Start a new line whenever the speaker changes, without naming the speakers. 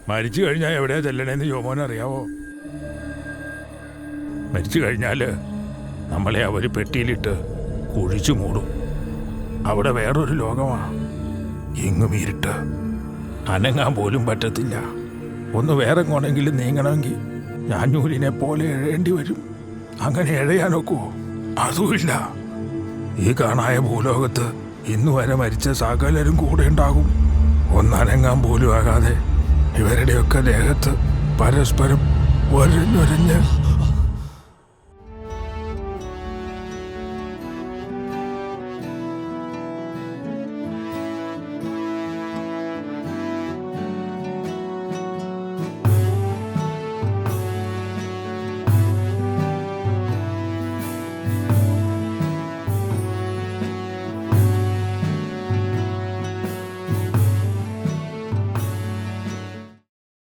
മരിച്ചു കഴിഞ്ഞാൽ എവിടെയാ ചെല്ലണേന്ന് ജോമോൻ അറിയാവോ? മരിച്ചു കഴിഞ്ഞാൽ നമ്മളെ അവർ പെട്ടിയിലിട്ട് കുഴിച്ചു മൂടും. അവിടെ വേറൊരു ലോകമാണ്. എങ്ങും ഇരുട്ട്, അനങ്ങാൻ പോലും പറ്റത്തില്ല. ഒന്ന് വേറെ കൊണെങ്കിലും നീങ്ങണമെങ്കിൽ ഞാഞ്ഞൂലിനെ പോലെ എഴേണ്ടി വരും. അങ്ങനെ എഴയാനൊക്കുവോ? അതുമില്ല. ഈ കാണായ ഭൂലോകത്ത് ഇന്നു വരെ മരിച്ച സകലരും കൂടെ ഉണ്ടാകും. ഒന്നനങ്ങാൻ പോലും ആകാതെ ഇവരുടെയൊക്കെ ദേഹത്ത് പരസ്പരം ഒരഞ്ഞൊരഞ്ഞ്